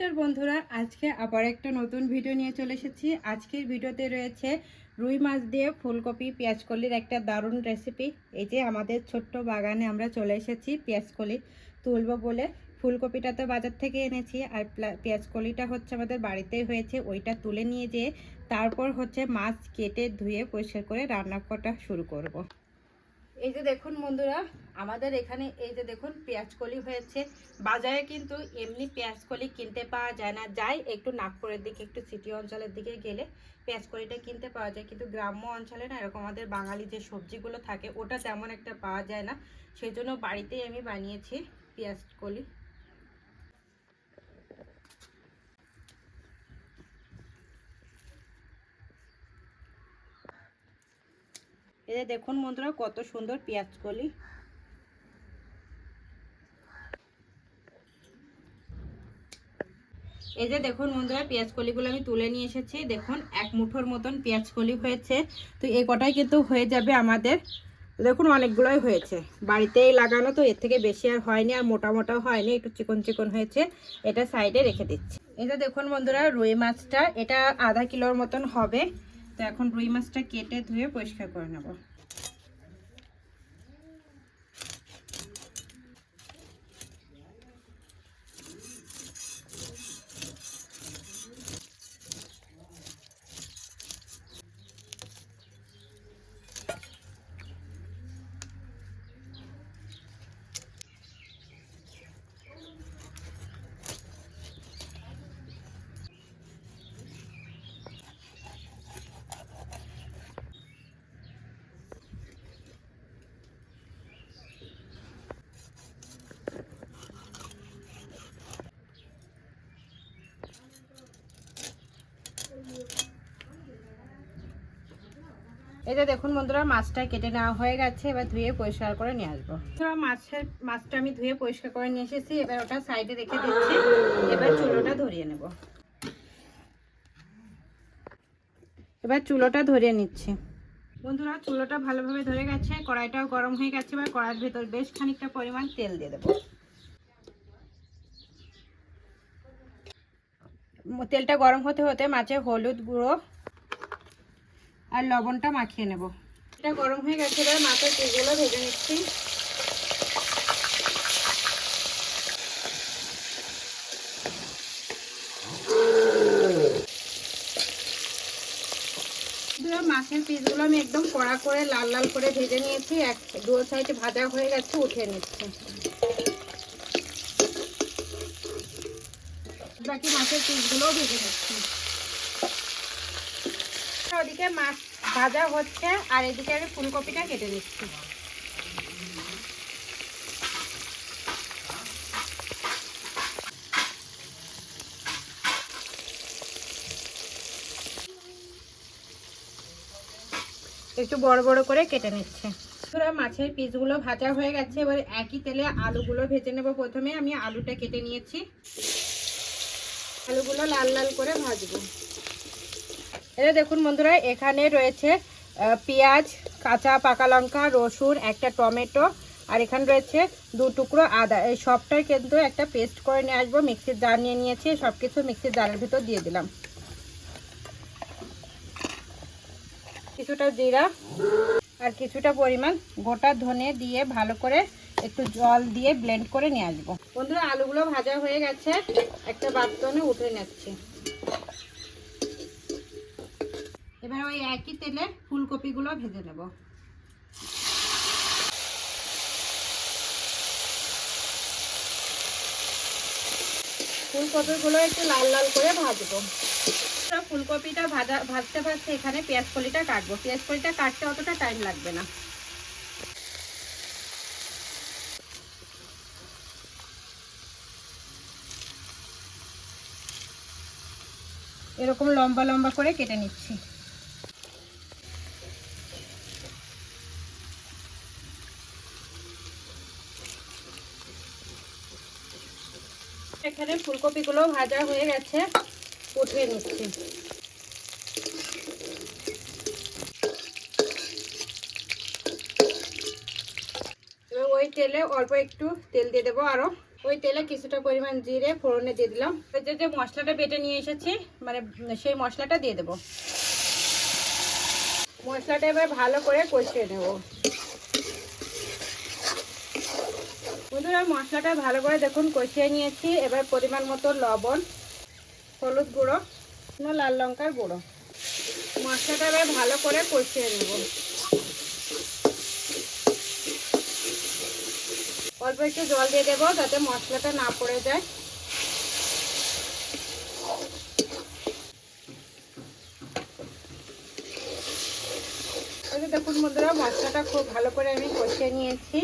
নমস্কার বন্ধুরা, আজকে আবার একটা নতুন ভিডিও নিয়ে চলে এসেছি। আজকের ভিডিওতে রয়েছে রুই মাছ দিয়ে ফুলকপি পেঁয়াজকলির একটা দারুণ রেসিপি। এই যে আমাদের ছোট্ট বাগানে আমরা চলে এসেছি পেঁয়াজকলি তুলবো বলে। ফুলকপিটা তো বাজার থেকে এনেছি, আর পেঁয়াজকলিটা হচ্ছে আমাদের বাড়িতেই হয়েছে। ওইটা তুলে নিয়ে যেয়ে তারপর হচ্ছে মাছ কেটে ধুয়ে পরিষ্কার করে রান্না করাটা শুরু করব। এই যে দেখুন বন্ধুরা, আমাদের এখানে এই যে দেখুন পেঁয়াজকলি হয়েছে। বাজারে কিন্তু এমনি পেঁয়াজকলি কিনতে পাওয়া যায় না, যাই একটু নাগপুরের দিকে, একটু সিটি অঞ্চলের দিকে গেলে পেঁয়াজকলিটা কিনতে পাওয়া যায়। কিন্তু গ্রাম্য অঞ্চলে না এরকম আমাদের বাঙালি যে সবজিগুলো থাকে ওটা তেমন একটা পাওয়া যায় না, সেই জন্য বাড়িতেই আমি বানিয়েছি পেঁয়াজকলি। এই যে দেখুন বন্ধুরা, কত সুন্দর পেঁয়াজকলি। এই যে দেখুন বন্ধুরা, পেঁয়াজকলিগুলো আমি তুলে নিয়ে এসেছি। দেখুন এক মুঠোর মতন পেঁয়াজকলি হয়েছে। তো এই কটাই কিন্তু হয়ে যাবে আমাদের। দেখুন অনেকগুলোই হয়েছে, বাড়িতেই লাগানো, তো এর থেকে বেশি আর হয়নি, আর মোটা মোটাও হয়নি, একটু চিকন চিকন হয়েছে। এটা সাইডে রেখে দিচ্ছি। এটা দেখুন বন্ধুরা, রুই মাছটা এটা আধা কিলোর মতন হবে। তো এখন রুই মাছটা কেটে ধুয়ে পরিষ্কার করে নেব। এই যে দেখুন বন্ধুরা, মাছটা কেটে নেওয়া হয়ে গেছে। এবার ধুয়ে পরিষ্কার করে নিয়ে আসবো। মাছটা আমি ধুয়ে পরিষ্কার করে নিয়ে এসেছি। এবার ওটা সাইডে রেখে দিচ্ছি। এবার চুলোটা ধরিয়ে নেব। এবার চুলোটা ধরিয়ে নিচ্ছি। বন্ধুরা, চুলোটা ভালোভাবে ধরে গেছে, কড়াইটাও গরম হয়ে গেছে। এবার কড়াইয়ের ভেতর বেশ খানিকটা পরিমাণ তেল দিয়ে দেবো। তেলটা গরম হতে হতে মাছে হলুদ গুঁড়ো আর লবণটা মাখিয়ে নেব। এটা গরম হয়ে গেছে, এবার মাছের পিসগুলো ভেজে নিচ্ছি। মাছের পিসগুলো আমি একদম কড়া করে লাল লাল করে ভেজে নিয়েছি। দু সাইডে ভাজা হয়ে গেছে, উঠিয়ে নিচ্ছি। বাকি মাছের পিসগুলোও ভেজে নিচ্ছি। ওদিকে মাছ ভাজা হচ্ছে, আর এদিকে আমি ফুলকপিটা কেটে নিচ্ছি। একটু বড় বড় করে কেটে নিচ্ছে। মাছের পিসগুলো ভাজা হয়ে গেছে। এবার একই তেলে আলুগুলো ভেজে নেব। প্রথমে আমি আলুটা কেটে নিয়েছি, আলুগুলো লাল লাল করে ভাজবো। এটা দেখুন বন্ধুরা, এখানে রয়েছে পেঁয়াজ, কাঁচা পাকা লঙ্কা, রসুন, একটা টমেটো, আর এখানে রয়েছে 2 টুকরো আদা। এই সবটাই কিন্তু একটা পেস্ট করে নিয়ে আসবো। মিক্সির জার নিয়ে নিয়েছি, সব কিছু মিক্সির জারের ভিতর দিয়ে দিলাম। কিছুটা জিরা আর কিছুটা পরিমাণ গোটা ধনে দিয়ে ভালো করে একটু জল দিয়ে ব্লেন্ড করে নিয়ে আসবো। বন্ধুরা, আলুগুলো ভাজা হয়ে গেছে, একটা বাটনে উঠে নিচ্ছি। এবার ওই একই তেলে ফুলকপিগুলো ভেজে নেব। ফুলকপিগুলো একটু লাল লাল করে ভাজবো। ফুলকপিটা ভাজতে ভাজতে এখানে পেঁয়াজকলিটা কাটবো। পেঁয়াজকলিটা কাটতে অতটা টাইম লাগবে না। এরকম লম্বা লম্বা করে কেটে নিচ্ছি। এখানে ফুলকপিগুলো ভাজা হয়ে গেছে, উঠিয়ে নিচ্ছি। এবার ওই তেলে অল্প একটু তেল দিয়ে দেবো আরো। ওই তেলে কিছুটা পরিমাণ জিরে ফোড়নে দিয়ে দিলাম। যে মশলাটা বেটে নিয়ে এসেছি মানে সেই মশলাটা দিয়ে দেব। মশলাটা এবার ভালো করে কষিয়ে নেব। বন্ধুরা মশলাটা ভালো করে দেখুন কষিয়ে নিয়েছি। এবার পরিমাণ মতো লবণ, হলুদ গুঁড়ো, লাল লঙ্কার গুঁড়ো, মশলাটা এবার ভালো করে কষিয়ে নেব। অল্প একটু জল দিয়ে দেবো যাতে মশলাটা না পড়ে যায়। দেখুন বন্ধুরা মশলাটা খুব ভালো করে আমি কষিয়ে নিয়েছি।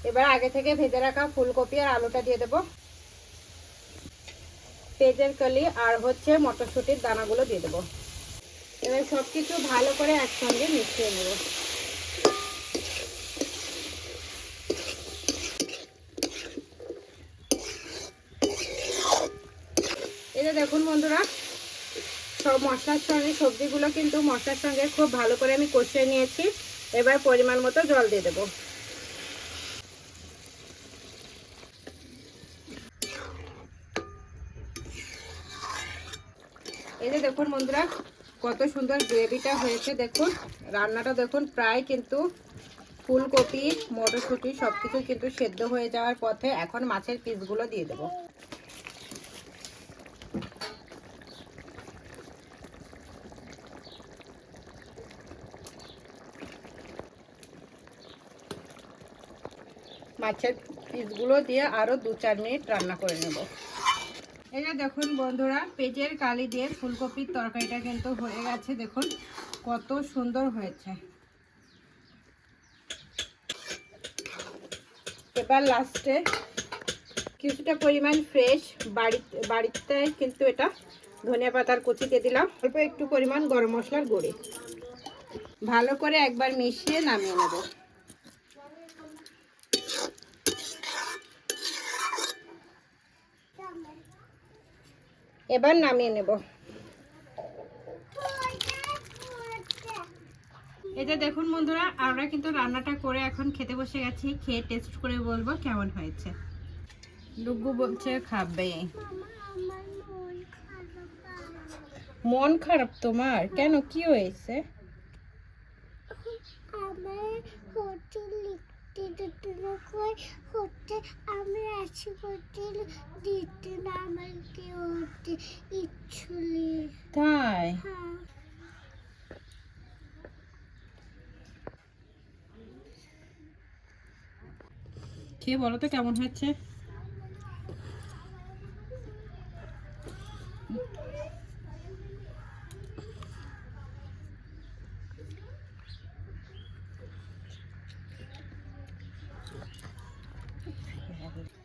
এবার আগে থেকে ভেজে রাখা ফুলকপি আর আলুটা দিয়ে দেবো। পেঁয়াজের কলি আর মটরশুঁটির দানাগুলো দিয়ে দেবো। এবার সবকিছু ভালো করে একসঙ্গে মিশিয়ে নেব। এই যে দেখুন বন্ধুরা সব মশলার সঙ্গে সবজিগুলো কিন্তু মশলার সঙ্গে খুব ভালো করে আমি কষিয়ে নিয়েছি। এবার পরিমাণ মতো জল দিয়ে দেবো। এই যে দেখুন বন্ধুরা কত সুন্দর গ্রেভিটা হয়েছে। দেখুন রান্নাটা দেখুন প্রায় কিন্তু ফুলকপি মটরশুঁটি সবকিছু কিন্তু সেদ্ধ হয়ে যাওয়ার পথে। এখন মাছের পিসগুলো দিয়ে দেবো। মাছের পিসগুলো দিয়ে আরো 2-4 মিনিট রান্না করে নেব। এটা দেখুন বন্ধুরা পেঁয়াজের কালি দিয়ে ফুলকপির তরকারিটা কিন্তু হয়ে গেছে। দেখুন কত সুন্দর হয়েছে। এবার লাস্টে কিছুটা পরিমাণ ফ্রেশ বাড়িতে কিন্তু এটা ধনিয়া পাতার কুচি দিয়ে দিলাম। অল্প একটু পরিমাণ গরম মশলার গুঁড়ি ভালো করে একবার মিশিয়ে নামিয়ে নেব। এবার নামিয়ে নেব। এটা দেখুন বন্ধুরা আমরা কিন্তু রান্নাটা করে এখন খেতে বসে গেছি। খেয়ে টেস্ট করে বলবো কেমন হয়েছে। ডুগু বলছে খাবে। মন খারাপ তোমার? কেন কি হয়েছে? তাই খেয়ে বলো তো কেমন হয়েছে।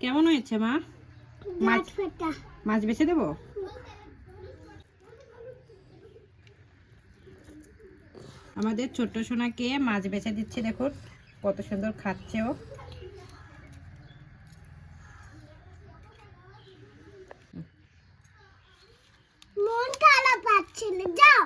কেমন হয়েছে মা? মাছ বেছে দেবো। আমাদের ছোট্ট সোনাকে মাছ বেছে দিচ্ছি। দেখুন কত সুন্দর খাচ্ছে ও। মন খারাপ পাচ্ছে না যাও।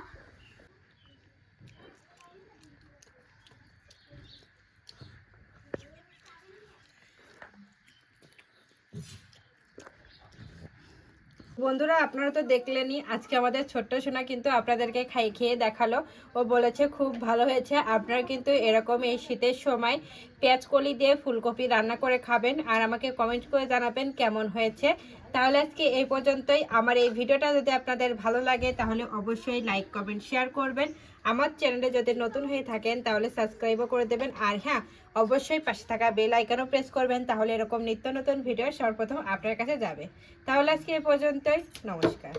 বন্ধুরা আপনারা তো দেখলেনই আজকে আমাদের ছোট্ট সোনা কিন্তু আপনাদেরকে খেয়ে দেখালো। ও বলেছে খুব ভালো হয়েছে। আপনারা কিন্তু এরকম এই শীতের সময় পেঁয়াজ কলি দিয়ে ফুলকপি রান্না করে খাবেন আর আমাকে কমেন্ট করে জানাবেন কেমন হয়েছে। তাহলে আজকে এই পর্যন্তই। আমার এই ভিডিওটা যদি আপনাদের ভালো লাগে তাহলে অবশ্যই লাইক কমেন্ট শেয়ার করবেন। আমার চ্যানেলে যদি নতুন হয়ে থাকেন তাহলে সাবস্ক্রাইবও করে দেবেন। আর হ্যাঁ অবশ্যই পাশে থাকা বেল আইকনও প্রেস করবেন, তাহলে এরকম নিত্য নতুন ভিডিও সর্বপ্রথম আপনার কাছে যাবে। তাহলে আজকে এই পর্যন্তই। নমস্কার।